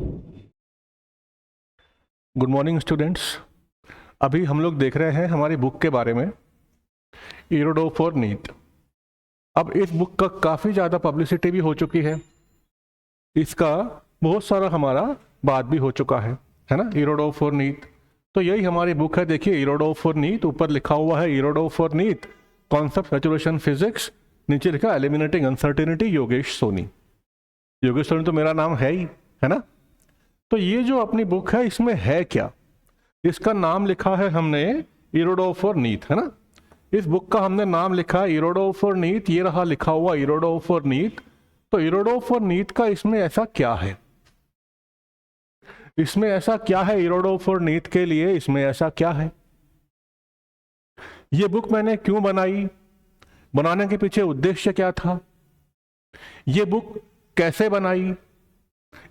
Good morning students. अभी हम लोग देख रहे हैं हमारी बुक के बारे में, इरोडो फॉर नीट। अब इस बुक का काफ़ी ज़्यादा पब्लिसिटी भी हो चुकी है, इसका बहुत सारा हमारा बात भी हो चुका है ना। इरोडो फॉर नीट, तो यही हमारी बुक है। देखिए, इरोडो फॉर नीट, ऊपर लिखा हुआ है Irodov for NEET concept saturation physics, नीचे लिखा एलिमिनेटिंग अनसर्टेनिटी, योगेश सोनी। योगेश सोनी तो मेरा नाम है ही, है ना। तो ये जो अपनी बुक है, इसमें है क्या, इसका नाम लिखा है हमने इरोडो फॉर नीट, है ना। इस बुक का हमने नाम लिखा इरोडो फॉर नीट, ये रहा लिखा हुआ इरोडो फॉर नीट। तो इरोडो फॉर नीट का इसमें ऐसा क्या है, इसमें ऐसा क्या है इरोडो फॉर नीट के लिए, इसमें ऐसा क्या है। ये बुक मैंने क्यों बनाई, बनाने के पीछे उद्देश्य क्या था, ये बुक कैसे बनाई,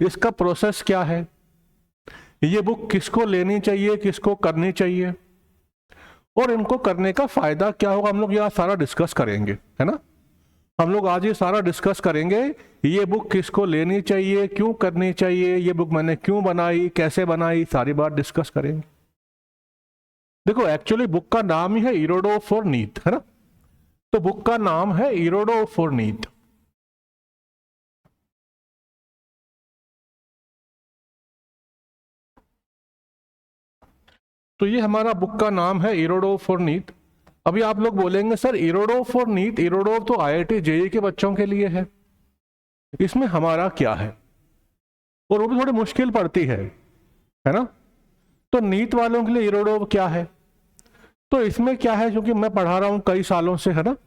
इसका प्रोसेस क्या है, ये बुक किसको लेनी चाहिए, किसको करनी चाहिए, और इनको करने का फायदा क्या होगा, हम लोग यहाँ सारा डिस्कस करेंगे, है ना। हम लोग आज ये सारा डिस्कस करेंगे, ये बुक किसको लेनी चाहिए, क्यों करनी चाहिए, ये बुक मैंने क्यों बनाई, कैसे बनाई, सारी बात डिस्कस करेंगे। देखो, एक्चुअली बुक का नाम ही है इरोडो फॉर नीट, है ना। तो बुक का नाम है इरोडो फॉर नीट। तो ये हमारा बुक का नाम है इरोडो फॉर नीट। अभी आप लोग बोलेंगे sir Irodov for NEET, Irodov तो आईआईटी जेईई के बच्चों के लिए है, इसमें हमारा क्या है, और वो भी थोड़ी मुश्किल पड़ती है ना। तो नीट वालों के लिए इरोडो क्या है, तो इसमें क्या है, क्योंकि मैं पढ़ा रहा हूँ कई सालों से, है ना।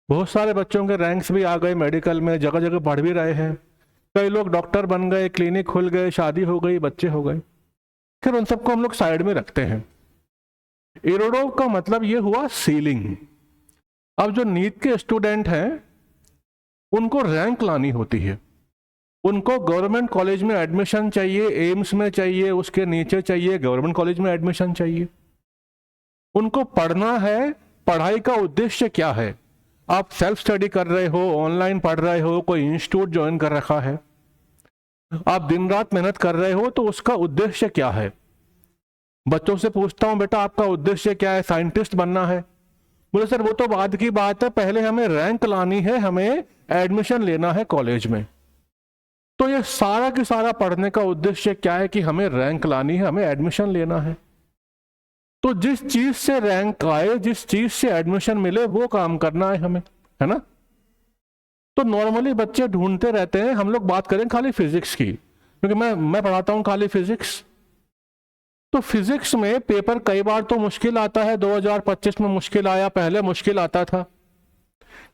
बहुत सारे बच्चों के रैंक्स भी आ गए मेडिकल में, जगह जगह पढ़ भी रहे हैं, कई लोग डॉक्टर बन गए, क्लिनिक खुल गए, शादी हो गई, बच्चे हो गए। फिर उन सबको हम लोग साइड में रखते हैं। इरोडो का मतलब ये हुआ सीलिंग। अब जो नीट के स्टूडेंट हैं उनको रैंक लानी होती है, उनको गवर्नमेंट कॉलेज में एडमिशन चाहिए, एम्स में चाहिए, उसके नीचे चाहिए, गवर्नमेंट कॉलेज में एडमिशन चाहिए। उनको पढ़ना है, पढ़ाई का उद्देश्य क्या है, आप सेल्फ स्टडी कर रहे हो, ऑनलाइन पढ़ रहे हो, कोई इंस्टीट्यूट ज्वाइन कर रखा है, आप दिन रात मेहनत कर रहे हो, तो उसका उद्देश्य क्या है। बच्चों से पूछता हूं, बेटा आपका उद्देश्य क्या है, साइंटिस्ट बनना है, बोले सर वो तो बाद की बात है, पहले हमें रैंक लानी है, हमें एडमिशन लेना है कॉलेज में। तो ये सारा की सारा पढ़ने का उद्देश्य क्या है कि हमें रैंक लानी है, हमें एडमिशन लेना है। तो जिस चीज से रैंक आए, जिस चीज से एडमिशन मिले, वो काम करना है हमें, है ना। तो नॉर्मली बच्चे ढूंढते रहते हैं, हम लोग बात करें खाली फिजिक्स की, क्योंकि मैं पढ़ाता हूं खाली फिजिक्स। तो फिजिक्स में पेपर कई बार तो मुश्किल आता है, 2025 में मुश्किल आया, पहले मुश्किल आता था,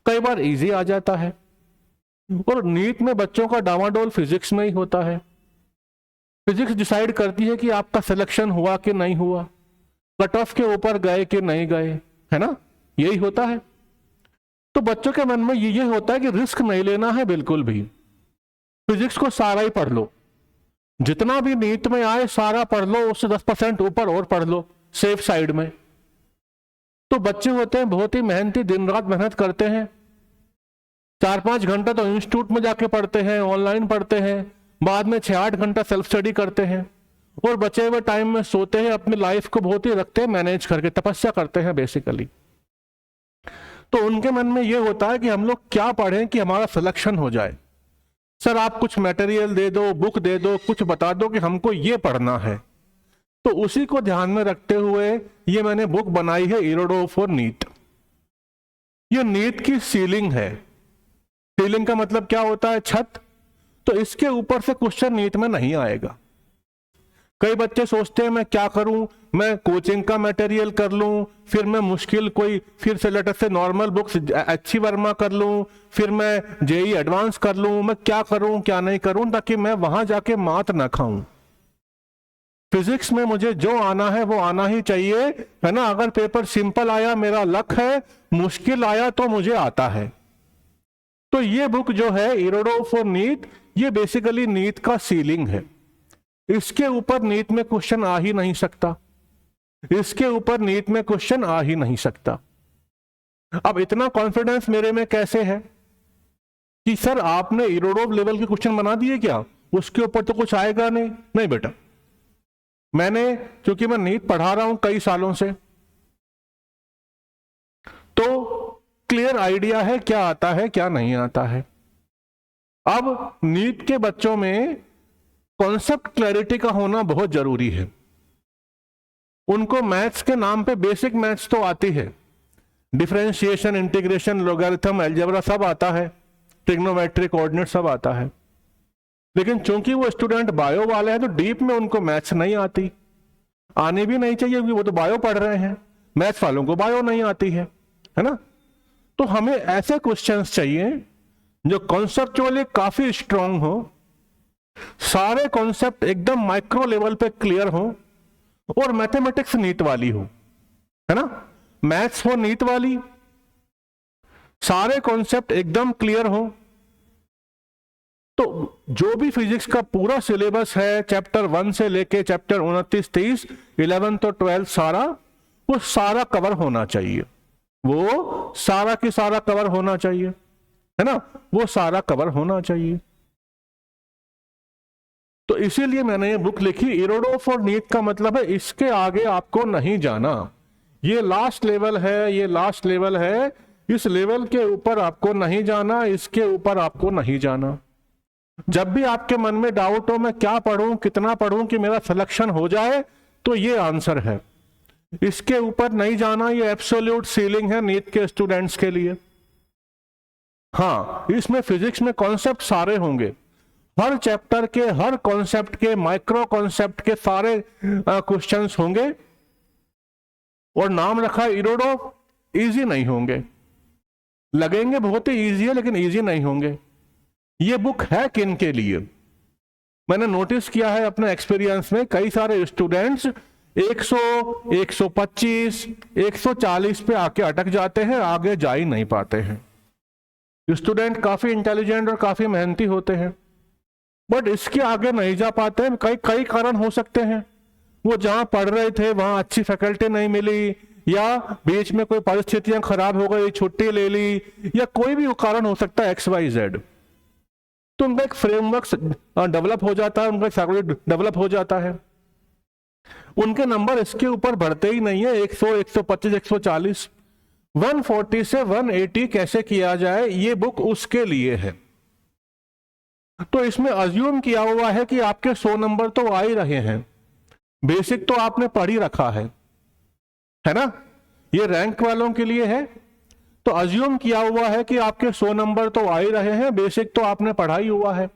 कई बार इजी आ जाता है। और नीट में बच्चों का डामाडोल फिजिक्स में ही होता है। फिजिक्स डिसाइड करती है कि आपका सिलेक्शन हुआ कि नहीं हुआ, कट ऑफ के ऊपर गए कि नहीं गए, है ना, यही होता है। तो बच्चों के मन में ये होता है कि रिस्क नहीं लेना है बिल्कुल भी, फिजिक्स को सारा ही पढ़ लो, जितना भी नीट में आए सारा पढ़ लो, उससे 10% ऊपर और पढ़ लो, सेफ साइड में। तो बच्चे होते हैं बहुत ही मेहनती, दिन रात मेहनत करते हैं, 4-5 घंटा तो इंस्टीट्यूट में जाके पढ़ते हैं, ऑनलाइन पढ़ते हैं, बाद में 6-8 घंटा सेल्फ स्टडी करते हैं, और बचे हुए टाइम में सोते हैं, अपनी लाइफ को बहुत ही रखते हैं मैनेज करके, तपस्या करते हैं बेसिकली। तो उनके मन में यह होता है कि हम लोग क्या पढ़ें कि हमारा सिलेक्शन हो जाए। सर आप कुछ मटेरियल दे दो, बुक दे दो, कुछ बता दो कि हमको ये पढ़ना है। तो उसी को ध्यान में रखते हुए ये मैंने बुक बनाई है इरोडो फॉर नीट। ये नीट की सीलिंग है। सीलिंग का मतलब क्या होता है, छत। तो इसके ऊपर से क्वेश्चन नीट में नहीं आएगा। कई बच्चे सोचते हैं मैं क्या करूं, मैं कोचिंग का मटेरियल कर लूं, फिर मैं मुश्किल कोई, फिर से लेटर से नॉर्मल बुक्स अच्छी वर्मा कर लूं, फिर मैं जेई एडवांस कर लूं, मैं क्या करूं क्या नहीं करूं, ताकि मैं वहां जाके मात ना खाऊं। फिजिक्स में मुझे जो आना है वो आना ही चाहिए, है ना। अगर पेपर सिंपल आया मेरा लक है, मुश्किल आया तो मुझे आता है। तो ये बुक जो है इरोडो फॉर नीट, ये बेसिकली नीट का सीलिंग है। इसके ऊपर नीट में क्वेश्चन आ ही नहीं सकता, इसके ऊपर नीट में क्वेश्चन आ ही नहीं सकता। अब इतना कॉन्फिडेंस मेरे में कैसे है कि सर आपने इरोडो लेवल के क्वेश्चन बना दिए क्या, उसके ऊपर तो कुछ आएगा नहीं। नहीं बेटा, मैंने, क्योंकि मैं नीट पढ़ा रहा हूं कई सालों से, तो क्लियर आइडिया है क्या आता है क्या नहीं आता है। अब नीट के बच्चों में कॉन्सेप्ट क्लैरिटी का होना बहुत जरूरी है। उनको मैथ्स के नाम पे बेसिक मैथ्स तो आती है, डिफरेंशिएशन, इंटीग्रेशन, लॉगरिथम, अलजेब्रा सब आता है, ट्रिग्नोमेट्री, कोऑर्डिनेट सब आता है, लेकिन चूंकि वो स्टूडेंट बायो वाले हैं तो डीप में उनको मैथ्स नहीं आती, आने भी नहीं चाहिए क्योंकि वो तो बायो पढ़ रहे हैं, मैथ्स वालों को बायो नहीं आती है ना। तो हमें ऐसे क्वेश्चंस चाहिए जो कॉन्सेप्चुअली काफी स्ट्रांग हो, सारे कॉन्सेप्ट एकदम माइक्रो लेवल पे क्लियर हो, और मैथमेटिक्स नीट वाली हो, है ना, मैथ्स हो नीट वाली, सारे कॉन्सेप्ट एकदम क्लियर हो। तो जो भी फिजिक्स का पूरा सिलेबस है चैप्टर 1 से लेके चैप्टर 29, 30, 11 तो 12 सारा, वो सारा कवर होना चाहिए, वो सारा की सारा कवर होना चाहिए, है ना, वो सारा कवर होना चाहिए। तो इसीलिए मैंने ये बुक लिखी, इरोडोफ और नीट का मतलब है इसके आगे आपको नहीं जाना, ये लास्ट लेवल है, ये लास्ट लेवल है, इस लेवल के ऊपर आपको नहीं जाना, इसके ऊपर आपको नहीं जाना। जब भी आपके मन में डाउट हो मैं क्या पढ़ूं, कितना पढ़ूं कि मेरा सिलेक्शन हो जाए, तो ये आंसर है, इसके ऊपर नहीं जाना, ये एब्सोल्यूट सीलिंग है नीट के स्टूडेंट्स के लिए। हाँ, इसमें फिजिक्स में कॉन्सेप्ट सारे होंगे, हर चैप्टर के हर कॉन्सेप्ट के, माइक्रो कॉन्सेप्ट के सारे क्वेश्चंस होंगे, और नाम रखा इरोडोफ, इजी नहीं होंगे, लगेंगे बहुत ही इजी है लेकिन इजी नहीं होंगे। ये बुक है किन के लिए? मैंने नोटिस किया है अपने एक्सपीरियंस में, कई सारे स्टूडेंट्स 100, 125, 140 पे आके अटक जाते हैं, आगे जा ही नहीं पाते हैं। स्टूडेंट काफी इंटेलिजेंट और काफी मेहनती होते हैं, बट इसके आगे नहीं जा पाते हैं। कई कारण हो सकते हैं, वो जहां पढ़ रहे थे वहां अच्छी फैकल्टी नहीं मिली, या बीच में कोई परिस्थितियां खराब हो गई, छुट्टी ले ली, या कोई भी कारण हो सकता है XYZ। तो उनका एक फ्रेमवर्क डेवलप हो जाता है, उनका साइकोलॉजी डेवलप हो जाता है, उनके नंबर इसके ऊपर बढ़ते ही नहीं है, 100, 125, 140, 140 से 180 कैसे किया जाए, ये बुक उसके लिए है। तो इसमें अज्यूम किया हुआ है कि आपके 100 नंबर तो आ ही रहे हैं, बेसिक तो आपने पढ़ ही रखा है ना, ये रैंक वालों के लिए है। तो अज्यूम किया हुआ है कि आपके 100 नंबर तो आ ही रहे हैं, बेसिक तो आपने पढ़ा ही हुआ है।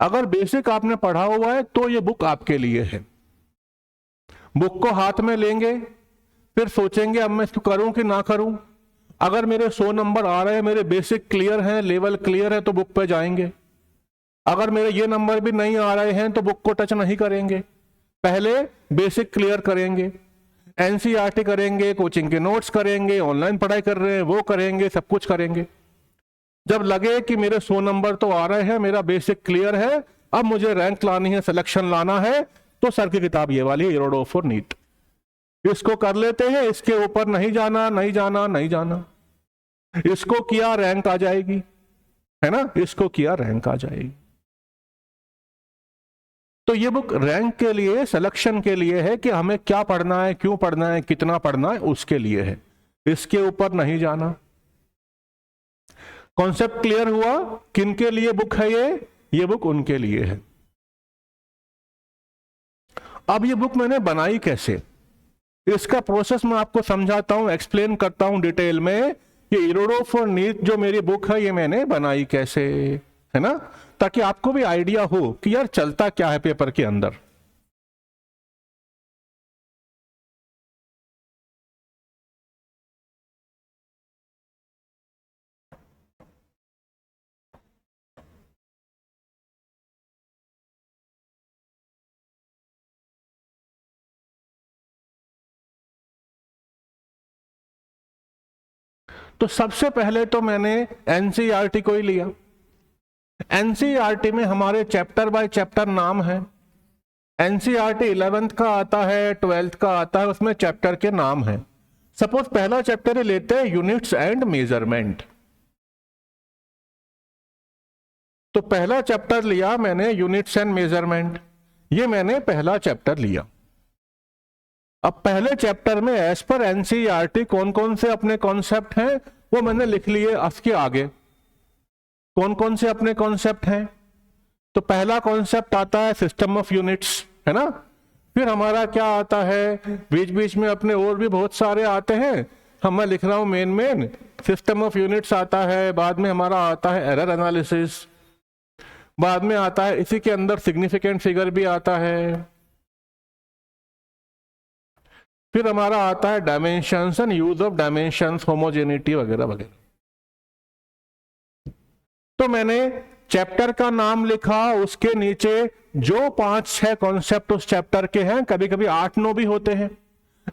अगर बेसिक आपने पढ़ा हुआ है तो ये बुक आपके लिए है। बुक को हाथ में लेंगे, फिर सोचेंगे अब मैं इसको करूं कि ना करूं। अगर मेरे 100 नंबर आ रहे हैं, मेरे बेसिक क्लियर हैं, लेवल क्लियर है, तो बुक पे जाएंगे। अगर मेरे ये नंबर भी नहीं आ रहे हैं तो बुक को टच नहीं करेंगे, पहले बेसिक क्लियर करेंगे, NCERT करेंगे, कोचिंग के नोट्स करेंगे, ऑनलाइन पढ़ाई कर रहे हैं वो करेंगे, सब कुछ करेंगे। जब लगे कि मेरे 100 नंबर तो आ रहे हैं, मेरा बेसिक क्लियर है, अब मुझे रैंक लानी है, सिलेक्शन लाना है, तो सर की किताब ये वाली है, इरोडोफ और नीट, इसको कर लेते हैं, इसके ऊपर नहीं जाना, नहीं जाना, नहीं जाना। इसको किया रैंक आ जाएगी, है ना, इसको किया रैंक आ जाएगी। तो ये बुक रैंक के लिए, सिलेक्शन के लिए है कि हमें क्या पढ़ना है, क्यों पढ़ना है, कितना पढ़ना है, उसके लिए है, इसके ऊपर नहीं जाना। कॉन्सेप्ट क्लियर हुआ, किन के लिए बुक है ये बुक उनके लिए है। अब ये बुक मैंने बनाई कैसे, इसका प्रोसेस मैं आपको समझाता हूं, एक्सप्लेन करता हूं डिटेल में। ये इरोडोफ और नीट जो मेरी बुक है, ये मैंने बनाई कैसे, है ना, ताकि आपको भी आइडिया हो कि यार चलता क्या है पेपर के अंदर। तो सबसे पहले तो मैंने NCERT को ही लिया। NCERT में हमारे चैप्टर बाय चैप्टर नाम है। NCERT 11th का आता है, 12th का आता है, उसमें चैप्टर के नाम है। सपोज पहला चैप्टर ही लेते हैं, यूनिट्स एंड मेजरमेंट। तो पहला चैप्टर लिया मैंने यूनिट्स एंड मेजरमेंट, ये मैंने पहला चैप्टर लिया। अब पहले चैप्टर में एज पर एनसीईआरटी कौन कौन से अपने कॉन्सेप्ट हैं वो मैंने लिख लिए। उसके आगे कौन कौन से अपने कॉन्सेप्ट हैं, तो पहला कॉन्सेप्ट आता है सिस्टम ऑफ यूनिट्स, है ना। फिर हमारा क्या आता है, बीच बीच में अपने और भी बहुत सारे आते हैं, मैं लिख रहा हूं मेन सिस्टम ऑफ यूनिट्स आता है। बाद में हमारा आता है एरर एनालिसिस, बाद में आता है इसी के अंदर सिग्निफिकेंट फिगर भी आता है। फिर हमारा आता है dimensions and use of dimensions, homogeneity वगैरह वगैरह। तो मैंने चैप्टर का नाम लिखा, उसके नीचे जो 5-6 कॉन्सेप्ट उस चैप्टर के हैं, कभी कभी 8-9 भी होते हैं,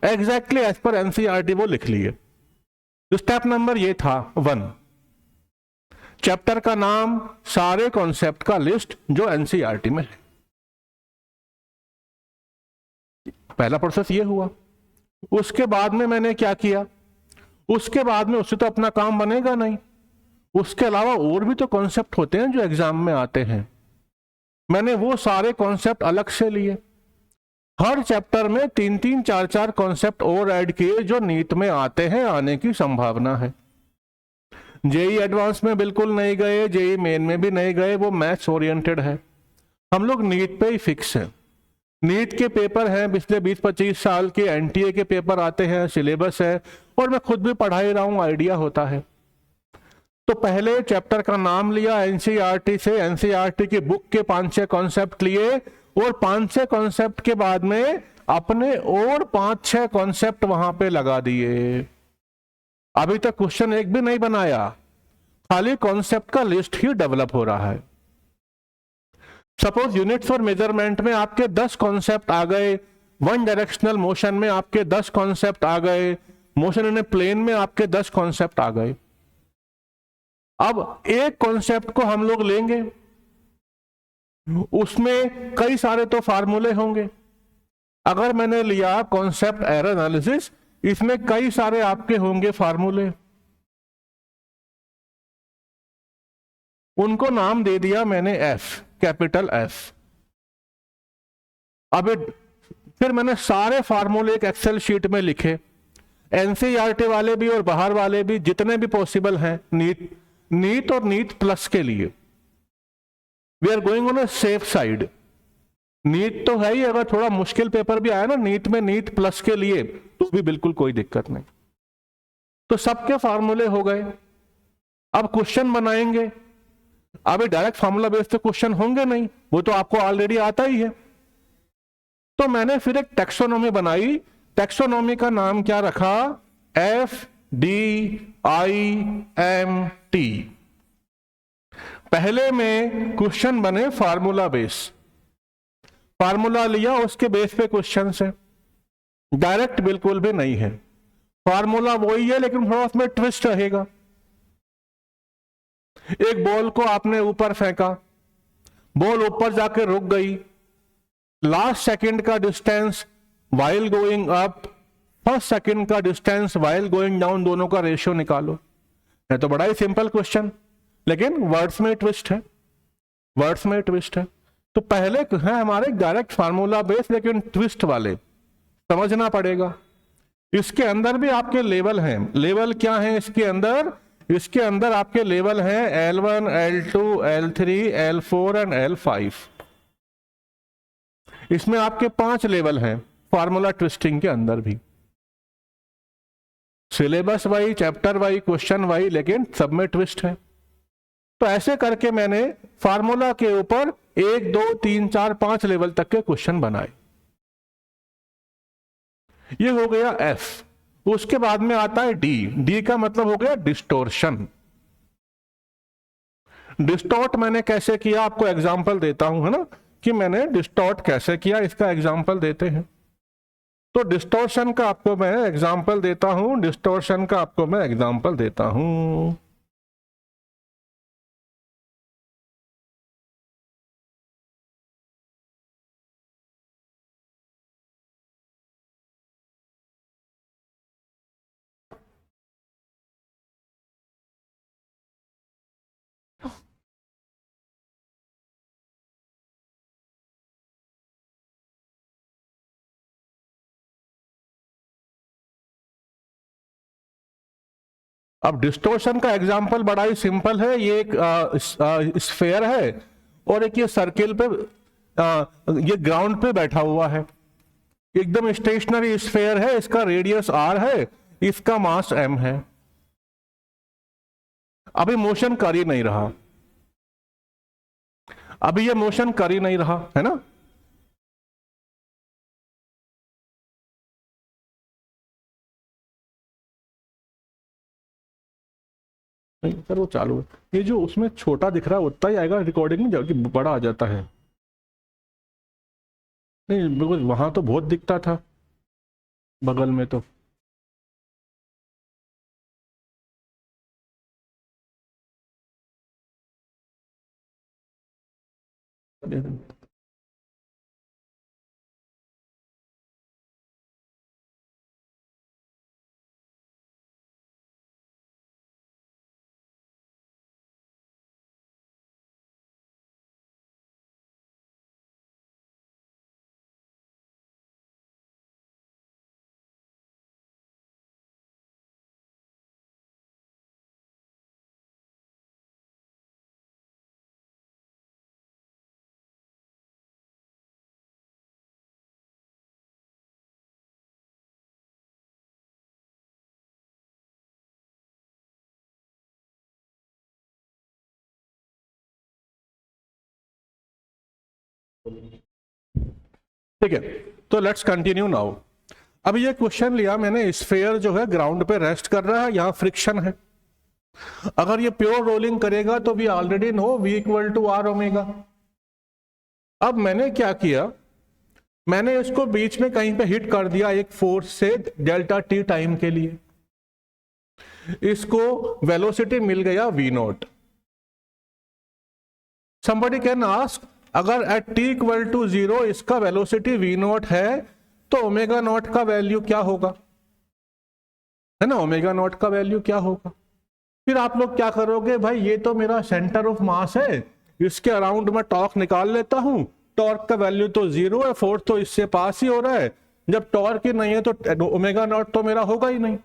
एग्जैक्टली एज पर एनसीईआरटी वो लिख लिए। तो स्टेप नंबर ये था 1, चैप्टर का नाम, सारे कॉन्सेप्ट का लिस्ट जो एनसीईआरटी में है। पहला प्रोसेस ये हुआ। उसके बाद में मैंने क्या किया, उसके बाद में उससे तो अपना काम बनेगा नहीं, उसके अलावा और भी तो कॉन्सेप्ट होते हैं जो एग्जाम में आते हैं। मैंने वो सारे कॉन्सेप्ट अलग से लिए, हर चैप्टर में 3-3, 4-4 कॉन्सेप्ट और ऐड किए जो नीट में आते हैं, आने की संभावना है। जेई एडवांस में बिल्कुल नहीं गए, जेई मेन में भी नहीं गए, वो मैथ्स ओरिएंटेड है। हम लोग नीट पे ही फिक्स हैं। नीट के पेपर हैं, पिछले 20-25 साल के एनटीए के पेपर आते हैं, सिलेबस है, और मैं खुद भी पढ़ा ही रहा हूं, आइडिया होता है। तो पहले चैप्टर का नाम लिया एनसीईआरटी से, एनसीईआरटी की बुक के 5-6 कॉन्सेप्ट लिए, और 5-6 कॉन्सेप्ट के बाद में अपने और 5-6 कॉन्सेप्ट वहां पे लगा दिए। अभी तक क्वेश्चन एक भी नहीं बनाया, खाली कॉन्सेप्ट का लिस्ट ही डेवलप हो रहा है। सपोज यूनिट्स और मेजरमेंट में आपके 10 कॉन्सेप्ट आ गए, वन डायरेक्शनल मोशन में आपके 10 कॉन्सेप्ट आ गए, मोशन इन ए प्लेन में आपके 10 कॉन्सेप्ट आ गए। अब एक कॉन्सेप्ट को हम लोग लेंगे, उसमें कई सारे तो फार्मूले होंगे। अगर मैंने लिया कॉन्सेप्ट एरर एनालिसिस, इसमें कई सारे आपके होंगे फार्मूले, उनको नाम दे दिया मैंने एफ, कैपिटल एफ। अब फिर मैंने सारे फार्मूले एक एक्सेल शीट में लिखे, एनसीईआरटी वाले भी और बाहर वाले भी, जितने भी पॉसिबल हैं, नीट और नीट प्लस के लिए। We are going on a safe side. NEET तो है ही, अगर थोड़ा मुश्किल पेपर भी आया ना नीट में, नीट प्लस के लिए, तो भी बिल्कुल कोई दिक्कत नहीं। तो सबके फार्मूले हो गए। अब क्वेश्चन बनाएंगे। अभी डायरेक्ट फार्मूला बेस्ड तो क्वेश्चन होंगे नहीं, वो तो आपको ऑलरेडी आता ही है। तो मैंने फिर एक टैक्सोनॉमी बनाई। टैक्सोनॉमी का नाम क्या रखा, FDIMT। पहले में क्वेश्चन बने फार्मूला बेस, फार्मूला लिया, उसके बेस पे क्वेश्चन है। डायरेक्ट बिल्कुल भी नहीं है, फार्मूला वही है लेकिन थोड़ा उसमें ट्विस्ट रहेगा। एक बॉल को आपने ऊपर फेंका, बॉल ऊपर जाके रुक गई, लास्ट सेकंड का distance while going up, first second का डिस्टेंस वाइल गोइंग डाउन, दोनों का रेशियो निकालो। है तो बड़ा ही सिंपल क्वेश्चन, लेकिन वर्ड्स में ट्विस्ट है, वर्ड्स में ट्विस्ट है। तो पहले है हमारे डायरेक्ट फार्मूला बेस, लेकिन ट्विस्ट वाले समझना पड़ेगा। इसके अंदर भी आपके लेवल हैं। लेवल क्या है इसके अंदर, इसके अंदर आपके लेवल हैं L1, L2, L3, L4 and L5। इसमें आपके 5 लेवल हैं फार्मूला ट्विस्टिंग के अंदर भी। Syllabus wise, chapter wise, question wise, लेकिन सब में ट्विस्ट है। तो ऐसे करके मैंने फार्मूला के ऊपर 1, 2, 3, 4, 5 लेवल तक के क्वेश्चन बनाए। ये हो गया एफ। उसके बाद में आता है डी। डी का मतलब हो गया डिस्टोर्शन। डिस्टॉर्ट मैंने कैसे किया, आपको एग्जांपल देता हूं, है ना, कि मैंने डिस्टॉर्ट कैसे किया, इसका एग्जांपल देते हैं। तो डिस्टॉर्शन का आपको मैं एग्जांपल देता हूं, डिस्टॉर्शन का आपको मैं एग्जांपल देता हूं। अब डिस्टोर्शन का एग्जांपल बड़ा ही सिंपल है। ये एक स्फेयर है और एक ये सर्किल पे ये ग्राउंड पे बैठा हुआ है, एकदम स्टेशनरी स्फेयर है, इसका रेडियस r है, इसका मास m है। अभी मोशन कर ही नहीं रहा, अभी ये मोशन कर ही नहीं रहा है ना। नहीं सर वो चालू है, ये जो उसमें छोटा दिख रहा है उतना ही आएगा रिकॉर्डिंग में, जबकि बड़ा आ जाता है। नहीं बिल्कुल, वहां तो बहुत दिखता था बगल में तो। ठीक है, तो लेट्स कंटिन्यू नाउ। अब ये क्वेश्चन लिया मैंने, स्फेयर जो है ग्राउंड पे रेस्ट कर रहा है, यहां फ्रिक्शन है। अगर ये प्योर रोलिंग करेगा तो we already know v equal to R omega. अब मैंने क्या किया, मैंने इसको बीच में कहीं पे हिट कर दिया एक फोर्स से डेल्टा टी टाइम के लिए, इसको वेलोसिटी मिल गया v not. somebody can ask, अगर एट t इक्वल टू 0 इसका वेलोसिटी v नॉट है तो ओमेगा नॉट का वैल्यू क्या होगा, है ना, ओमेगा नॉट का वैल्यू क्या होगा। फिर आप लोग क्या करोगे, भाई ये तो मेरा सेंटर ऑफ मास है, इसके अराउंड में टॉर्क निकाल लेता हूं, टॉर्क का वैल्यू तो 0 है, फोर्स तो इससे पास ही हो रहा है, जब टॉर्क ही नहीं है तो ओमेगा नॉट तो मेरा होगा ही नहीं।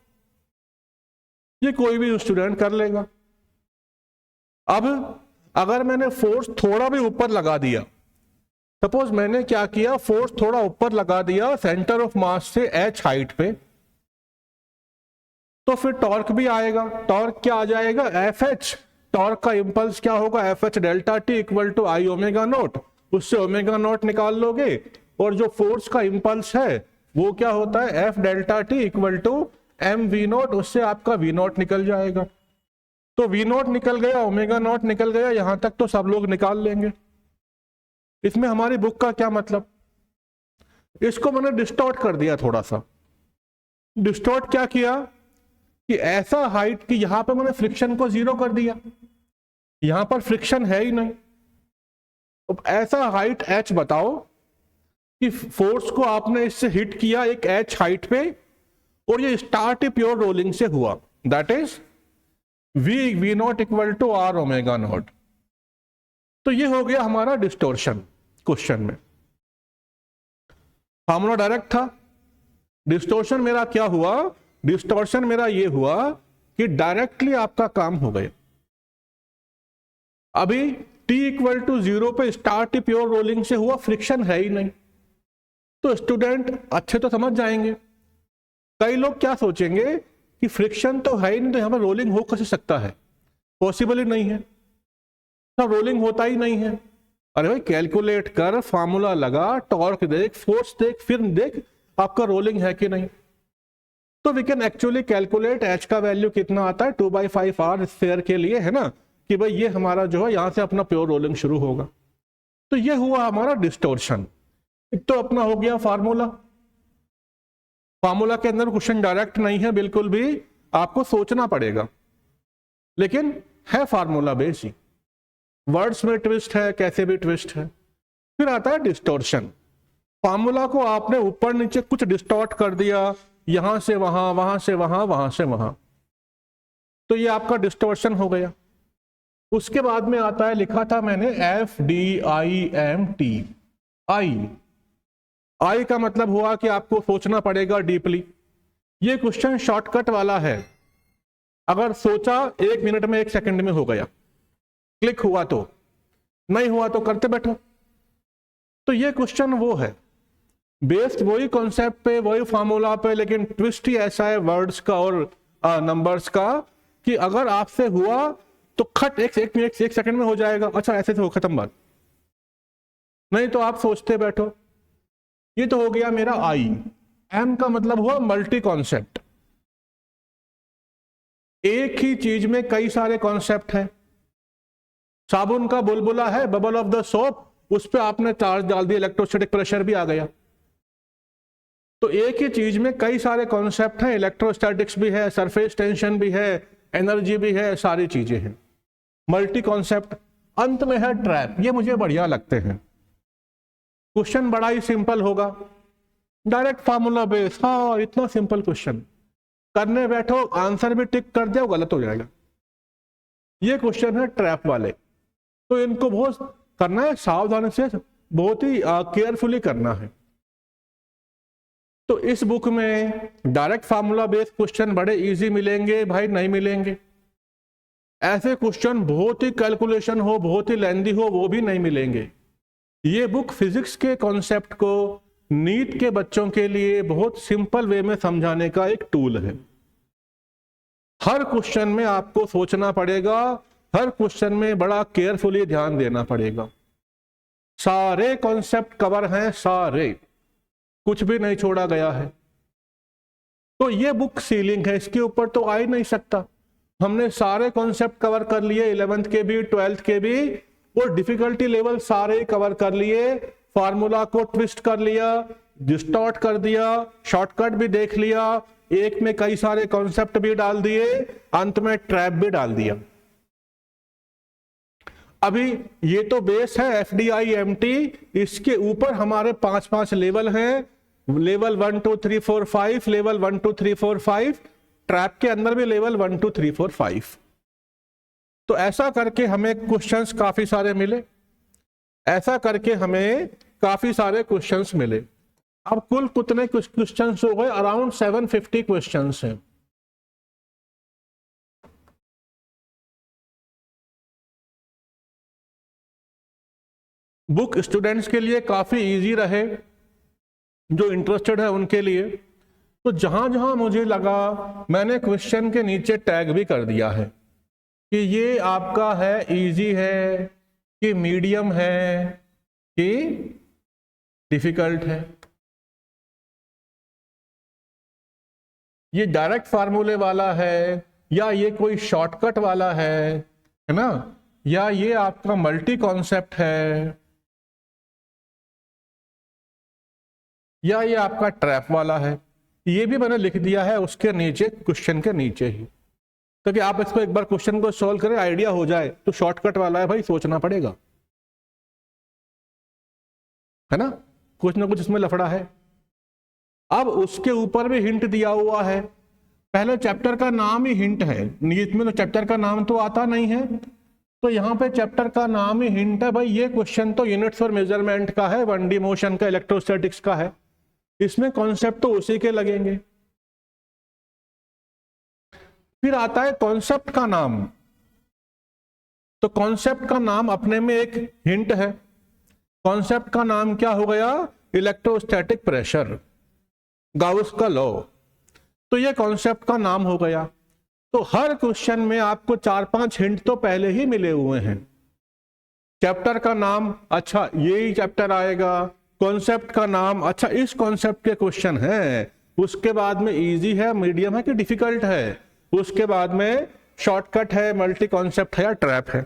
ये कोई भी स्टूडेंट कर लेगा। अब अगर मैंने फोर्स थोड़ा भी ऊपर लगा दिया, सपोज मैंने क्या किया, फोर्स थोड़ा ऊपर लगा दिया सेंटर ऑफ मास से h हाइट पे, तो फिर टॉर्क भी आएगा। टॉर्क क्या आ जाएगा, एफ एच। टॉर्क का इंपल्स क्या होगा, F H delta T equal to I omega not, उससे ओमेगा नॉट निकाल लोगे, और जो फोर्स का इंपल्स है वो क्या होता है, F delta T equal to M V not, उससे आपका वी नॉट निकल जाएगा। तो वी नॉट निकल गया, ओमेगा नॉट निकल गया, यहां तक तो सब लोग निकाल लेंगे। इसमें हमारी बुक का क्या मतलब, इसको मैंने डिस्टॉर्ट कर दिया थोड़ा सा। डिस्टॉर्ट क्या किया कि ऐसा हाइट कि यहां पर मैंने फ्रिक्शन को 0 कर दिया, यहां पर फ्रिक्शन है ही नहीं। अब ऐसा हाइट h बताओ कि फोर्स को आपने इससे हिट किया एक h हाइट पे, और ये स्टार्ट प्योर रोलिंग से हुआ, that is V not equal to R omega not. तो ये हो गया हमारा डिस्टोर्शन। क्वेश्चन में फार्मूला डायरेक्ट था, डिस्टोर्शन मेरा क्या हुआ, डिस्टॉर्शन मेरा ये हुआ कि डायरेक्टली आपका काम हो गया। अभी t इक्वल टू 0 पे स्टार्ट प्योर रोलिंग से हुआ, फ्रिक्शन है ही नहीं, तो स्टूडेंट अच्छे तो समझ जाएंगे। कई लोग क्या सोचेंगे कि फ्रिक्शन तो है ही नहीं, तो यहां पर रोलिंग हो कैसे सकता है, पॉसिबल ही नहीं है, तो रोलिंग होता ही नहीं है। अरे भाई कैलकुलेट कर, फार्मूला लगा, टॉर्क देख, फोर्स देख, फिर देख आपका रोलिंग है कि नहीं। तो we can actually calculate h का वैल्यू कितना आता है 2/5 r स्फीयर के लिए, है ना, कि भाई ये हमारा जो है यहां से अपना प्योर रोलिंग शुरू होगा। तो ये हुआ हमारा डिस्टोर्शन। एक तो अपना हो गया फार्मूला, फार्मूला के अंदर क्वेश्चन डायरेक्ट नहीं है बिल्कुल भी, आपको सोचना पड़ेगा, लेकिन है फार्मूला बेस ही, वर्ड्स में ट्विस्ट है, कैसे भी ट्विस्ट है। फिर आता है डिस्टोर्शन। फार्मूला को आपने ऊपर नीचे कुछ डिस्टॉर्ट कर दिया, यहां से वहां, वहां से वहां, वहां से वहां, तो ये आपका डिस्टोर्शन हो गया। उसके बाद में आता है, लिखा था मैंने F D I M T. I का मतलब हुआ कि आपको सोचना पड़ेगा डीपली। ये क्वेश्चन शॉर्टकट वाला है, अगर सोचा 1 मिनट में 1 सेकंड में हो गया, क्लिक हुआ तो, नहीं हुआ तो करते बैठो। तो ये क्वेश्चन वो है, बेस्ड वही कॉन्सेप्ट पे, वही फॉर्मूला पे, लेकिन ट्विस्ट ही ऐसा है वर्ड्स का और नंबर्स का कि अगर आपसे हुआ तो खट 1 मिनट 1 सेकंड में हो जाएगा। अच्छा ऐसे से हो, खत्म बात। नहीं तो आप सोचते बैठो। ये तो हो गया मेरा आई। एम का मतलब हुआ मल्टी कॉन्सेप्ट। एक ही चीज में कई सारे कॉन्सेप्ट हैं। साबुन का बुलबुला है, बबल ऑफ द सोप, उस पर आपने चार्ज डाल दिया, इलेक्ट्रोस्टैटिक प्रेशर भी आ गया। तो एक ही चीज में कई सारे कॉन्सेप्ट हैं, इलेक्ट्रोस्टैटिक्स भी है, सरफेस टेंशन भी है, एनर्जी भी है, सारी चीजें हैं, मल्टी कॉन्सेप्ट। अंत में है ट्रैप। ये मुझे बढ़िया लगते हैं। क्वेश्चन बड़ा ही सिंपल होगा, डायरेक्ट फार्मूला बेस। हाँ, इतना सिंपल क्वेश्चन करने बैठो, आंसर भी टिक कर दिया, गलत हो जाएगा। ये क्वेश्चन है ट्रैप वाले। तो इनको बहुत करना है, सावधानी से, बहुत ही केयरफुली करना है। तो इस बुक में डायरेक्ट फार्मूला बेस्ड क्वेश्चन बड़े इजी मिलेंगे भाई, नहीं मिलेंगे। ऐसे क्वेश्चन बहुत ही कैलकुलेशन हो, बहुत ही लेंदी हो, वो भी नहीं मिलेंगे। ये बुक फिजिक्स के कॉन्सेप्ट को नीट के बच्चों के लिए बहुत सिंपल वे में समझाने का एक टूल है। हर क्वेश्चन में आपको सोचना पड़ेगा, हर क्वेश्चन में बड़ा केयरफुली ध्यान देना पड़ेगा। सारे कॉन्सेप्ट कवर हैं, सारे, कुछ भी नहीं छोड़ा गया है। तो ये बुक सीलिंग है, इसके ऊपर तो आ ही नहीं सकता। हमने सारे कॉन्सेप्ट कवर कर लिए, 11th के भी, 12th के भी, और डिफिकल्टी लेवल सारे कवर कर लिए। फार्मूला को ट्विस्ट कर लिया, डिस्टॉर्ट कर दिया, शॉर्टकट भी देख लिया, एक में कई सारे कॉन्सेप्ट भी डाल दिए, अंत में ट्रैप भी डाल दिया। अभी ये तो बेस है एफडीआई एमटी, इसके ऊपर हमारे 5 लेवल हैं, लेवल 1 2 3 4 5, लेवल 1 2 3 4 5, ट्रैप के अंदर भी लेवल 1 2 3 4 5। तो ऐसा करके हमें क्वेश्चंस काफी सारे मिले, ऐसा करके हमें काफी सारे क्वेश्चंस मिले। अब कुल कितने क्वेश्चंस हो गए? अराउंड 750 क्वेश्चंस हैं। बुक स्टूडेंट्स के लिए काफी इजी रहे, जो इंटरेस्टेड है उनके लिए। तो जहां जहां मुझे लगा, मैंने क्वेश्चन के नीचे टैग भी कर दिया है कि ये आपका है, इजी है कि मीडियम है कि डिफिकल्ट है। ये डायरेक्ट फार्मूले वाला है या ये कोई शॉर्टकट वाला है ना, या ये आपका मल्टी कॉन्सेप्ट है, या ये आपका ट्रैप वाला है। ये भी मैंने लिख दिया है उसके नीचे, क्वेश्चन के नीचे ही, ताकि आप इसको एक बार क्वेश्चन को सॉल्व करें, आइडिया हो जाए। तो शॉर्टकट वाला है भाई, सोचना पड़ेगा, है ना, कुछ ना कुछ इसमें लफड़ा है। अब उसके ऊपर भी हिंट दिया हुआ है। पहले चैप्टर का नाम ही हिंट है, नीट में तो चैप्टर का नाम तो आता नहीं है, तो यहाँ पे चैप्टर का नाम ही हिंट है। भाई ये क्वेश्चन तो यूनिट्स और मेजरमेंट का है, 1D मोशन का, इलेक्ट्रोस्टैटिक्स का है, इसमें कॉन्सेप्ट तो उसी के लगेंगे। फिर आता है कॉन्सेप्ट का नाम। तो कॉन्सेप्ट का नाम अपने में एक हिंट है। कॉन्सेप्ट का नाम क्या हो गया? इलेक्ट्रोस्टैटिक प्रेशर, गाउस का लॉ। तो ये कॉन्सेप्ट का नाम हो गया। तो हर क्वेश्चन में आपको 4-5 हिंट तो पहले ही मिले हुए हैं। चैप्टर का नाम, अच्छा यही चैप्टर आएगा। कॉन्सेप्ट का नाम, अच्छा इस कॉन्सेप्ट के क्वेश्चन है। उसके बाद में इजी है, मीडियम है कि डिफिकल्ट है। उसके बाद में शॉर्टकट है, मल्टी कॉन्सेप्ट है या ट्रैप है।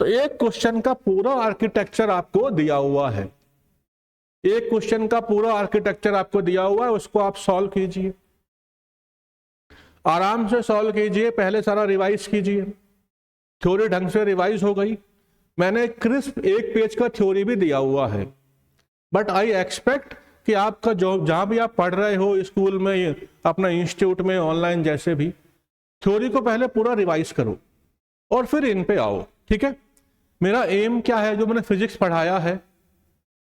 तो एक क्वेश्चन का पूरा आर्किटेक्चर आपको दिया हुआ है, एक क्वेश्चन का पूरा आर्किटेक्चर आपको दिया हुआ है, उसको आप सॉल्व कीजिए, आराम से सॉल्व कीजिए। पहले सारा रिवाइज कीजिए, थ्योरी ढंग से रिवाइज हो गई। मैंने क्रिस्प 1 पेज का थ्योरी भी दिया हुआ है, बट आई एक्सपेक्ट कि आपका जो जहां भी आप पढ़ रहे हो, स्कूल में, अपना इंस्टीट्यूट में, ऑनलाइन, जैसे भी, थ्योरी को पहले पूरा रिवाइज करो और फिर इन पे आओ। ठीक है, मेरा एम क्या है? जो मैंने फिजिक्स पढ़ाया है,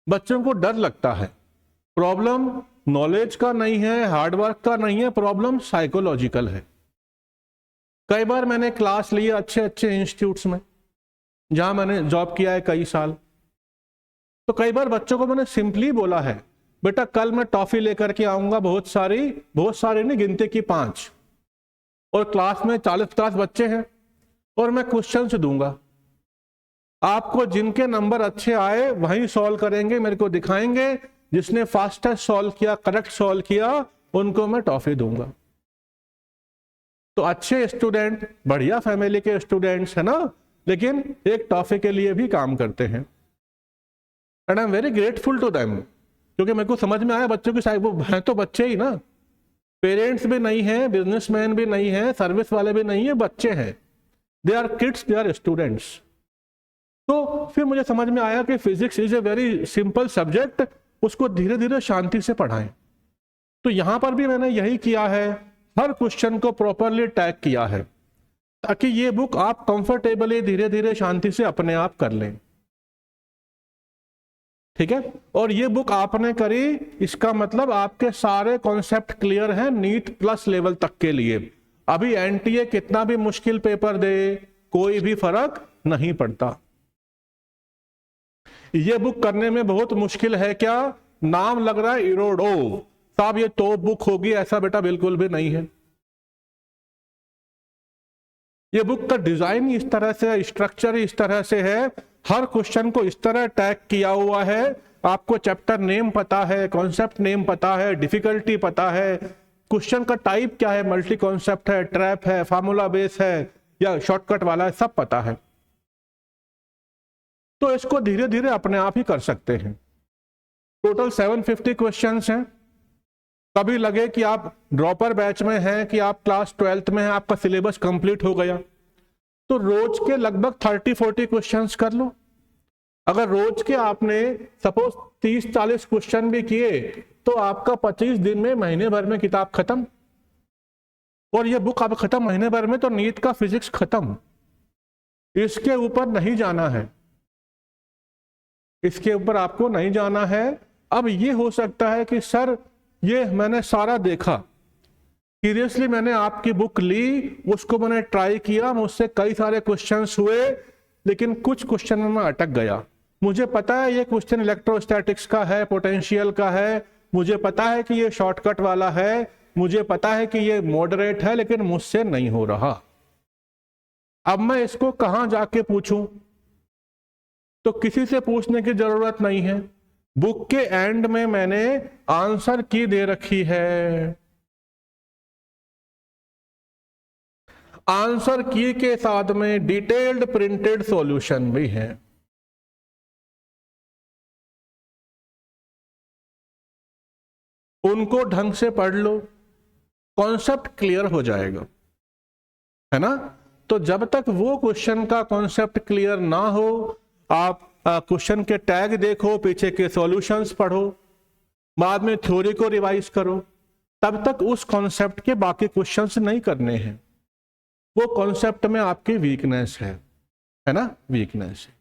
बच्चों को डर लगता है, प्रॉब्लम नॉलेज का नहीं है, हार्डवर्क का नहीं है, प्रॉब्लम साइकोलॉजिकल है। कई बार मैंने क्लास ली अच्छे अच्छे इंस्टीट्यूट्स में जहां मैंने जॉब किया है कई साल, तो कई बार बच्चों को मैंने सिंपली बोला है, बेटा कल मैं टॉफी लेकर के आऊंगा, बहुत सारी नहीं, गिनती की 5, और क्लास में 40-50 बच्चे हैं और मैं क्वेश्चन दूंगा, आपको जिनके नंबर अच्छे आए वही सॉल्व करेंगे, मेरे को दिखाएंगे, जिसने फास्टेस्ट सॉल्व किया, करेक्ट सॉल्व किया, उनको मैं टॉफी दूंगा। तो अच्छे स्टूडेंट, बढ़िया फैमिली के स्टूडेंट्स है ना, लेकिन एक टॉफी के लिए भी काम करते हैं, and I am very grateful to them, क्योंकि मेरे को समझ में आया बच्चों की साइड, वो हैं तो बच्चे ही ना, पेरेंट्स भी नहीं है, बिजनेसमैन भी नहीं है, सर्विस वाले भी नहीं है, बच्चे हैं, they are kids, they are students. तो फिर मुझे समझ में आया कि physics is a very simple subject, उसको धीरे धीरे शांति से पढ़ाएं। तो यहां पर भी मैंने यही किया है, हर क्वेश्चन को प्रॉपरली टैग किया है, ताकि ये बुक आप कंफर्टेबली धीरे धीरे शांति से अपने आप कर लें, ठीक है। और ये बुक आपने करी, इसका मतलब आपके सारे कॉन्सेप्ट क्लियर हैं नीट प्लस लेवल तक के लिए। अभी एनटीए कितना भी मुश्किल पेपर दे, कोई भी फर्क नहीं पड़ता। ये बुक करने में बहुत मुश्किल है क्या? नाम लग रहा है इरोडोव, साहब ये टॉप बुक होगी, ऐसा बेटा बिल्कुल भी नहीं है। ये बुक का डिजाइन इस तरह से, स्ट्रक्चर इस तरह से है, हर क्वेश्चन को इस तरह टैग किया हुआ है, आपको चैप्टर नेम पता है, कॉन्सेप्ट नेम पता है, डिफिकल्टी पता है, क्वेश्चन का टाइप क्या है, मल्टी कॉन्सेप्ट है, ट्रैप है, फार्मूला बेस है या शॉर्टकट वाला है, सब पता है। तो इसको धीरे धीरे अपने आप ही कर सकते हैं। टोटल 750 क्वेश्चंस हैं। कभी लगे कि आप ड्रॉपर बैच में हैं, कि आप क्लास 12th में हैं, आपका सिलेबस कंप्लीट हो गया, तो रोज के लगभग 30-40 क्वेश्चंस कर लो। अगर रोज के आपने सपोज 30-40 क्वेश्चन भी किए, तो आपका 25 दिन में, महीने भर में किताब खत्म। और ये बुक आप खत्म महीने भर में, तो नीट का फिजिक्स खत्म। इसके ऊपर नहीं जाना है, इसके ऊपर आपको नहीं जाना है। अब ये हो सकता है कि सर ये मैंने सारा देखा, सीरियसली मैंने आपकी बुक ली, उसको मैंने ट्राई किया, मुझसे कई सारे क्वेश्चंस हुए, लेकिन कुछ क्वेश्चन में मैं अटक गया। मुझे पता है ये क्वेश्चन इलेक्ट्रोस्टैटिक्स का है, पोटेंशियल का है, मुझे पता है कि ये शॉर्टकट वाला है, मुझे पता है कि ये मॉडरेट है, लेकिन मुझसे नहीं हो रहा। अब मैं इसको कहां जाके पूछूं? तो किसी से पूछने की जरूरत नहीं है, बुक के एंड में मैंने आंसर की दे रखी है। आंसर की के साथ में डिटेल्ड प्रिंटेड सॉल्यूशन भी है। उनको ढंग से पढ़ लो, कॉन्सेप्ट क्लियर हो जाएगा, है ना। तो जब तक वो क्वेश्चन का कॉन्सेप्ट क्लियर ना हो, आप क्वेश्चन के टैग देखो, पीछे के सॉल्यूशंस पढ़ो, बाद में थ्योरी को रिवाइज करो, तब तक उस कॉन्सेप्ट के बाकी क्वेश्चंस नहीं करने हैं। वो कॉन्सेप्ट में आपकी वीकनेस है ना, वीकनेस है।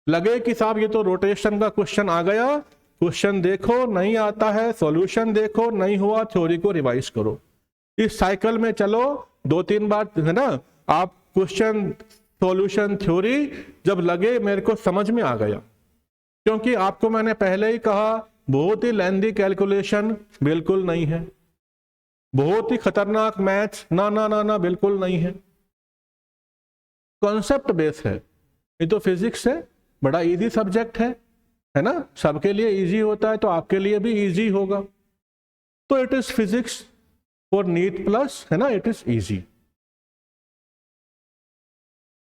लगे कि साहब ये तो रोटेशन का क्वेश्चन आ गया, क्वेश्चन देखो, नहीं आता है, सॉल्यूशन देखो, नहीं हुआ, थ्योरी को रिवाइज करो। इस साइकिल में चलो 2-3 बार, है ना। आप क्वेश्चन, सॉल्यूशन, थ्योरी, जब लगे मेरे को समझ में आ गया, क्योंकि आपको मैंने पहले ही कहा बहुत ही लेंथी कैलकुलेशन बिल्कुल नहीं है, बहुत ही खतरनाक मैथ्स ना ना ना ना बिल्कुल नहीं है, कॉन्सेप्ट बेस है। ये तो फिजिक्स है, बड़ा इजी सब्जेक्ट है ना, सबके लिए इजी होता है, तो आपके लिए भी इजी होगा। तो it is physics for NEET plus, है ना, इट इज इजी।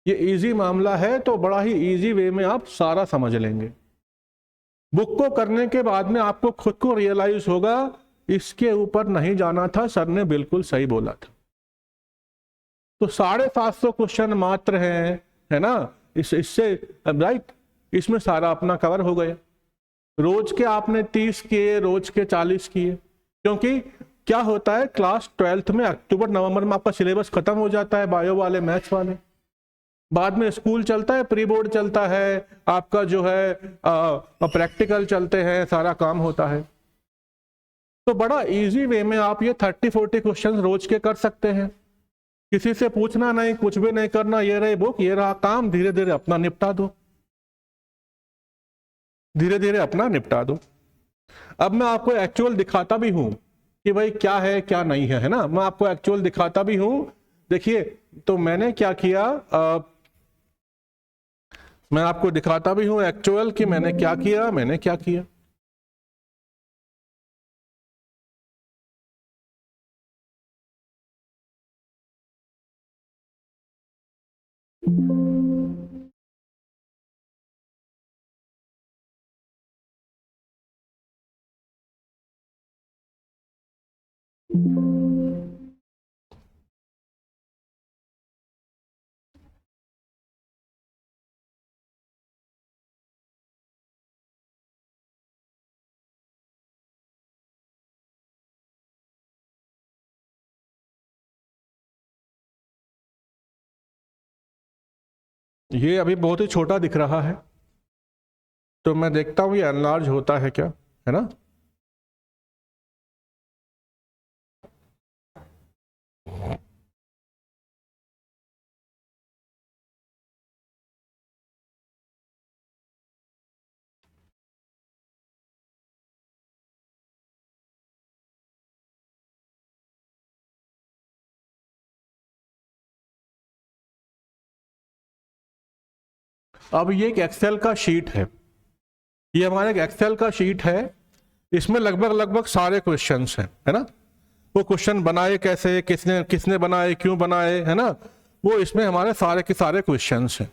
ये इजी मामला है, तो बड़ा ही इजी वे में आप सारा समझ लेंगे। बुक को करने के बाद में आपको खुद को रियलाइज होगा इसके ऊपर नहीं जाना था, सर ने बिल्कुल सही बोला था। तो 750 क्वेश्चन मात्र हैं, है ना, इससे राइट, इसमें सारा अपना कवर हो गया। रोज के आपने 30 किए, रोज के 40 किए, क्योंकि क्या होता है क्लास 12th में अक्टूबर-नवंबर में आपका सिलेबस खत्म हो जाता है, बायो वाले, मैथ्स वाले, बाद में स्कूल चलता है, प्री बोर्ड चलता है, आपका जो है प्रैक्टिकल चलते हैं, सारा काम होता है। तो बड़ा इजी वे में आप ये 30-40 क्वेश्चन रोज के कर सकते हैं। किसी से पूछना नहीं, कुछ भी नहीं करना, ये रही बुक, ये रहा काम, धीरे धीरे अपना निपटा दो, धीरे धीरे अपना निपटा दो। अब मैं आपको एक्चुअल दिखाता भी हूं कि भाई क्या है क्या नहीं है ना, मैं आपको एक्चुअल दिखाता भी हूं। देखिए, तो मैंने क्या किया, मैं आपको दिखाता भी हूं एक्चुअल कि मैंने क्या किया, मैंने क्या किया। ये अभी बहुत ही छोटा दिख रहा है, तो मैं देखता हूं ये एनलार्ज होता है क्या, है ना। अब ये एक एक्सेल का शीट है, ये हमारा एक एक्सेल का शीट है, इसमें लगभग लगभग सारे क्वेश्चंस हैं, है ना। वो क्वेश्चन बनाए कैसे, किसने किसने बनाए, क्यों बनाए, है ना, वो इसमें हमारे सारे के सारे क्वेश्चंस हैं।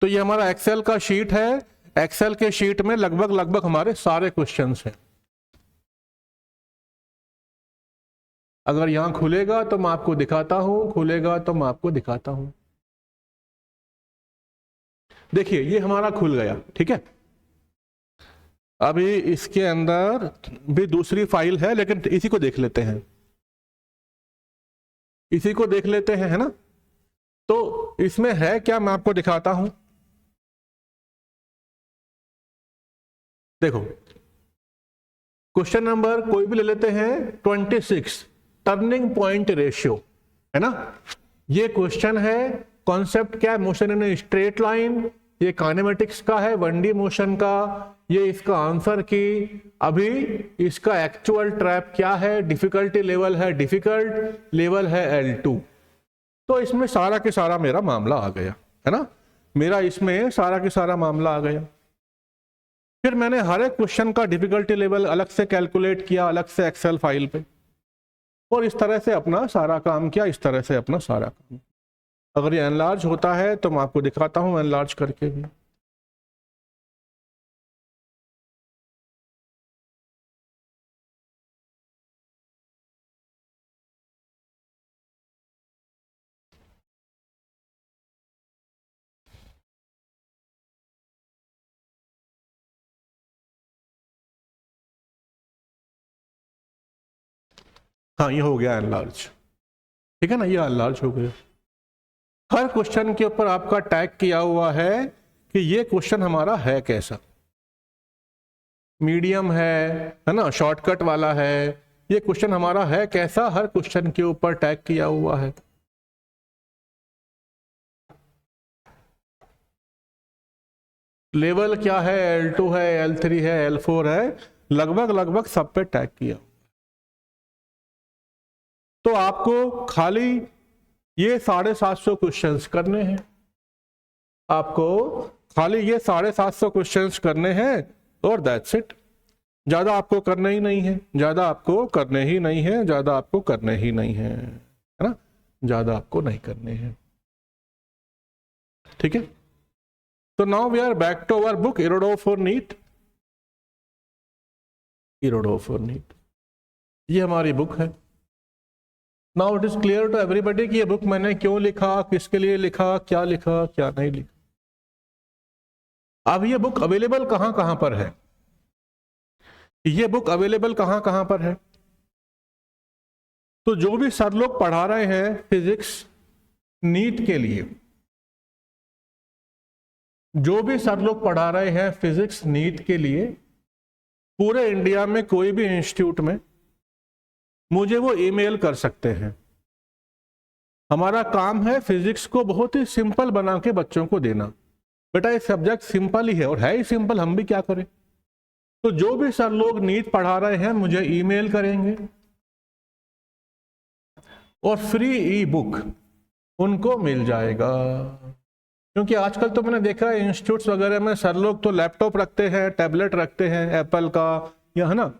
तो ये हमारा एक्सेल का शीट है, एक्सेल के शीट में लगभग लगभग हमारे सारे क्वेश्चंस हैं। अगर यहां खुलेगा तो मैं आपको दिखाता हूं, खुलेगा तो मैं आपको दिखाता हूं। देखिए ये हमारा खुल गया, ठीक है। अभी इसके अंदर भी दूसरी फाइल है, लेकिन इसी को देख लेते हैं, इसी को देख लेते हैं, है ना। तो इसमें है क्या, मैं आपको दिखाता हूं। देखो, क्वेश्चन नंबर कोई भी ले लेते हैं, 26, टर्निंग पॉइंट रेशियो, है ना। ये क्वेश्चन है, कॉन्सेप्ट क्या है, मोशन इन स्ट्रेट लाइन, ये काइनेमेटिक्स का है, 1D मोशन का, ये इसका आंसर की। अभी इसका एक्चुअल ट्रैप क्या है, डिफिकल्टी लेवल है डिफिकल्ट, लेवल है L2। तो इसमें सारा के सारा मेरा मामला आ गया, है ना, मेरा इसमें सारा के सारा मामला आ गया। फिर मैंने हर एक क्वेश्चन का डिफिकल्टी लेवल अलग से कैलकुलेट किया, अलग से एक्सेल फाइल पे, और इस तरह से अपना सारा काम किया, इस तरह से अपना सारा काम। अगर ये एनलार्ज होता है तो मैं आपको दिखाता हूं एनलार्ज करके भी। हाँ, ये हो गया एनलार्ज, ठीक है ना, ये एनलार्ज हो गया। हर क्वेश्चन के ऊपर आपका टैग किया हुआ है कि ये क्वेश्चन हमारा है कैसा, मीडियम है ना, शॉर्टकट वाला है, ये क्वेश्चन हमारा है कैसा, हर क्वेश्चन के ऊपर टैग किया हुआ है। लेवल क्या है, L2 है, L3 है, L4 है, लगभग लगभग सब पे टैग किया। तो आपको खाली ये 750 क्वेश्चंस करने हैं, आपको खाली ये 750 क्वेश्चंस करने हैं, और दैट्स इट। ज्यादा आपको करने ही नहीं है, ज्यादा आपको करने ही नहीं है, ज्यादा आपको करने ही नहीं है ना, ज्यादा आपको नहीं करने हैं, ठीक है। तो now we are back to our book Irodov for NEET, Irodov for NEET, ये हमारी बुक है। Now it is clear to everybody कि ये बुक मैंने क्यों लिखा, किसके लिए लिखा, क्या नहीं लिखा। अब ये बुक अवेलेबल कहां कहां पर है, ये बुक अवेलेबल कहां कहां पर है। तो जो भी सर लोग पढ़ा रहे हैं फिजिक्स नीट के लिए, जो भी सर लोग पढ़ा रहे हैं फिजिक्स नीट के लिए, पूरे इंडिया में कोई भी इंस्टीट्यूट में मुझे वो ईमेल कर सकते हैं, हमारा काम है फिजिक्स को बहुत ही सिंपल बना के बच्चों को देना। बेटा ये सब्जेक्ट सिंपल ही है और है ही सिंपल, हम भी क्या करें। तो जो भी सर लोग नीट पढ़ा रहे हैं मुझे ईमेल करेंगे और फ्री ई बुक उनको मिल जाएगा। क्योंकि आजकल तो मैंने देखा है इंस्टीट्यूट्स वगैरह में सर लोग तो लैपटॉप रखते हैं, टैबलेट रखते हैं एप्पल का, या है ना,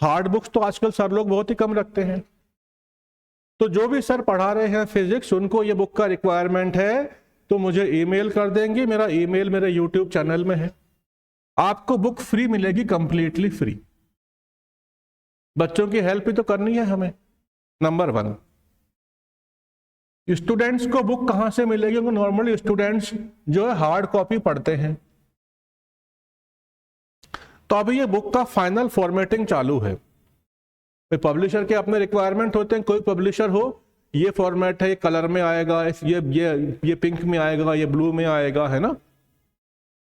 हार्ड बुक्स तो आजकल सर लोग बहुत ही कम रखते हैं। तो जो भी सर पढ़ा रहे हैं फिजिक्स उनको ये बुक का रिक्वायरमेंट है तो मुझे ईमेल कर देंगे। मेरा ईमेल मेरे यूट्यूब चैनल में है। आपको बुक फ्री मिलेगी, कंप्लीटली फ्री। बच्चों की हेल्प भी तो करनी है हमें। नंबर 1, स्टूडेंट्स को बुक कहां से मिलेगी? क्योंकि नॉर्मली स्टूडेंट्स जो है हार्ड कॉपी पढ़ते हैं। तो अभी ये बुक का फाइनल फॉर्मेटिंग चालू है। पब्लिशर के अपने रिक्वायरमेंट होते हैं, कोई पब्लिशर हो ये फॉर्मेट है, ये कलर में आएगा, ये पिंक में आएगा, ये ब्लू में आएगा, है ना।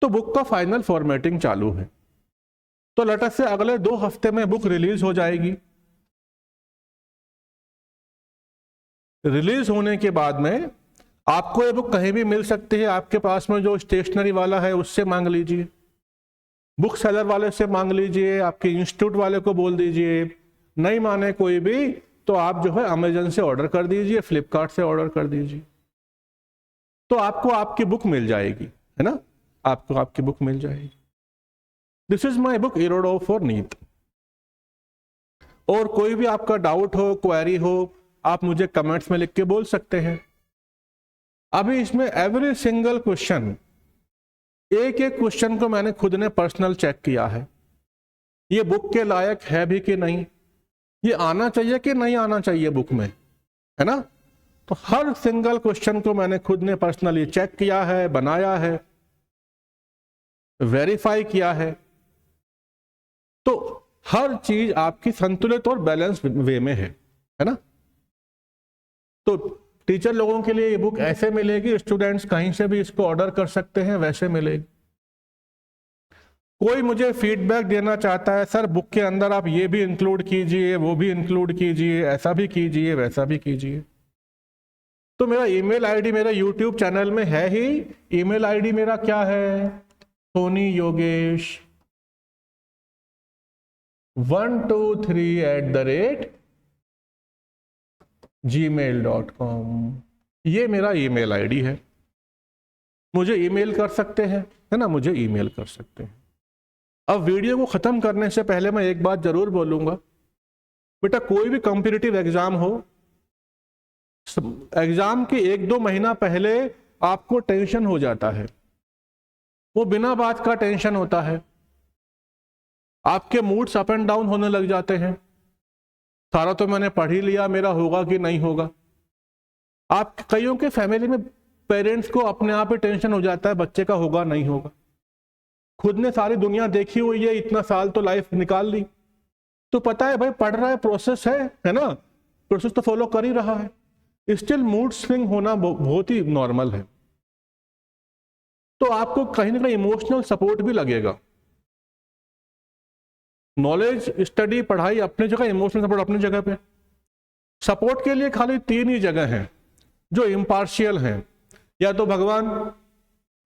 तो बुक का फाइनल फॉर्मेटिंग चालू है। तो लेट अस से अगले 2 हफ्ते में बुक रिलीज हो जाएगी। रिलीज होने के बाद में आपको ये बुक कहीं भी मिल सकती है। आपके पास में जो स्टेशनरी वाला है उससे मांग लीजिए, बुक सेलर वाले से मांग लीजिए, आपके इंस्टीट्यूट वाले को बोल दीजिए। नहीं माने कोई भी तो आप जो है अमेजन से ऑर्डर कर दीजिए, फ्लिपकार्ट से ऑर्डर कर दीजिए, तो आपको आपकी बुक मिल जाएगी, है ना। आपको आपकी बुक मिल जाएगी। This is my book Irodov for NEET. और कोई भी आपका डाउट हो, क्वेरी हो, आप मुझे कमेंट्स में लिख के बोल सकते हैं। अभी इसमें एवरी सिंगल क्वेश्चन, एक एक क्वेश्चन को मैंने खुद ने पर्सनल चेक किया है। ये बुक के लायक है भी कि नहीं, ये आना चाहिए कि नहीं आना चाहिए बुक में, है ना। तो हर सिंगल क्वेश्चन को मैंने खुद ने पर्सनली चेक किया है, बनाया है, वेरीफाई किया है। तो हर चीज आपकी संतुलित और बैलेंस वे में है ना। तो टीचर लोगों के लिए ये बुक ऐसे मिलेगी, स्टूडेंट्स कहीं से भी इसको ऑर्डर कर सकते हैं, वैसे मिलेगी। कोई मुझे फीडबैक देना चाहता है, सर बुक के अंदर आप ये भी इंक्लूड कीजिए, वो भी इंक्लूड कीजिए, ऐसा भी कीजिए, वैसा भी कीजिए, तो मेरा ईमेल आईडी मेरा यूट्यूब चैनल में है ही। ईमेल आईडी मेरा क्या है? सोनी योगेश 123@gmail.com, ये मेरा ईमेल आईडी है। मुझे ईमेल कर सकते हैं, है ना, मुझे ईमेल कर सकते हैं। अब वीडियो को ख़त्म करने से पहले मैं एक बात ज़रूर बोलूँगा, बेटा कोई भी कॉम्पिटिटिव एग्ज़ाम हो, एग्ज़ाम के 1-2 महीना पहले आपको टेंशन हो जाता है। वो बिना बात का टेंशन होता है, आपके मूड्स अप एंड डाउन होने लग जाते हैं। सारा तो मैंने पढ़ ही लिया, मेरा होगा कि नहीं होगा। आप कईयों के फैमिली में पेरेंट्स को अपने आप ही टेंशन हो जाता है, बच्चे का होगा नहीं होगा। खुद ने सारी दुनिया देखी हुई है, इतना साल तो लाइफ निकाल ली, तो पता है भाई पढ़ रहा है, प्रोसेस है ना, प्रोसेस तो फॉलो कर ही रहा है। स्टिल मूड स्विंग होना बहुत ही नॉर्मल है। तो आपको कहीं ना कहीं इमोशनल सपोर्ट भी लगेगा। नॉलेज, स्टडी, पढ़ाई अपनी जगह, इमोशनल सपोर्ट अपनी जगह पे। सपोर्ट के लिए खाली 3 ही जगह हैं जो इम्पार्शियल हैं। या तो भगवान,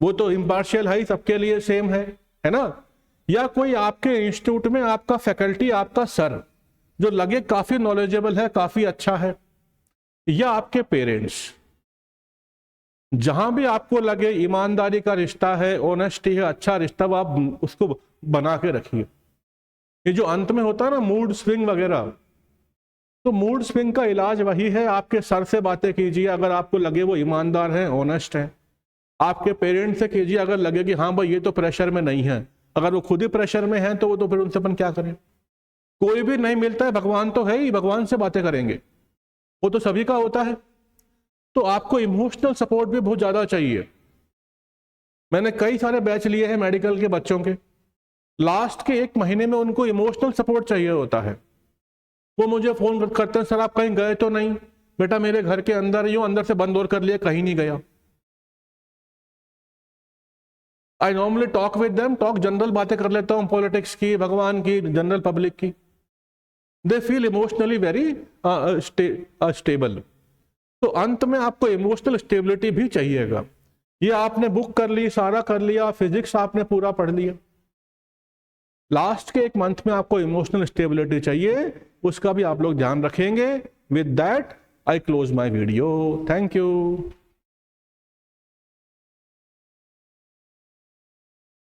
वो तो इम्पार्शियल है ही, सबके लिए सेम है ना। या कोई आपके इंस्टीट्यूट में आपका फैकल्टी, आपका सर जो लगे काफी नॉलेजेबल है, काफी अच्छा है, या आपके पेरेंट्स। जहां भी आपको लगे ईमानदारी का रिश्ता है, ऑनेस्टी है, अच्छा रिश्ता, वो आप उसको बना के रखिए। ये जो अंत में होता है ना मूड स्विंग वगैरह, तो मूड स्विंग का इलाज वही है, आपके सर से बातें कीजिए अगर आपको लगे वो ईमानदार है, ऑनेस्ट है। आपके पेरेंट्स से कीजिए अगर लगे कि हाँ भाई ये तो प्रेशर में नहीं है। अगर वो खुद ही प्रेशर में है तो वो तो फिर उनसे अपन क्या करें। कोई भी नहीं मिलता है, भगवान तो है ही, भगवान से बातें करेंगे, वो तो सभी का होता है। तो आपको इमोशनल सपोर्ट भी बहुत ज्यादा चाहिए। मैंने कई सारे बैच लिए हैं मेडिकल के बच्चों के, लास्ट के 1 महीने में उनको इमोशनल सपोर्ट चाहिए होता है। वो मुझे फोन करते हैं, सर आप कहीं गए तो नहीं? बेटा मेरे घर के अंदर यूं अंदर से बंद और कर लिया, कहीं नहीं गया। I normally talk with them, talk general बातें कर लेता हूँ, पॉलिटिक्स की, भगवान की, जनरल पब्लिक की। They feel emotionally very stable. तो अंत में आपको इमोशनल स्टेबिलिटी भी चाहिएगा। ये आपने बुक कर ली, सारा कर लिया, फिजिक्स आपने पूरा पढ़ लिया, लास्ट के 1 मंथ में आपको इमोशनल स्टेबिलिटी चाहिए, उसका भी आप लोग ध्यान रखेंगे। With that I close my video. Thank you.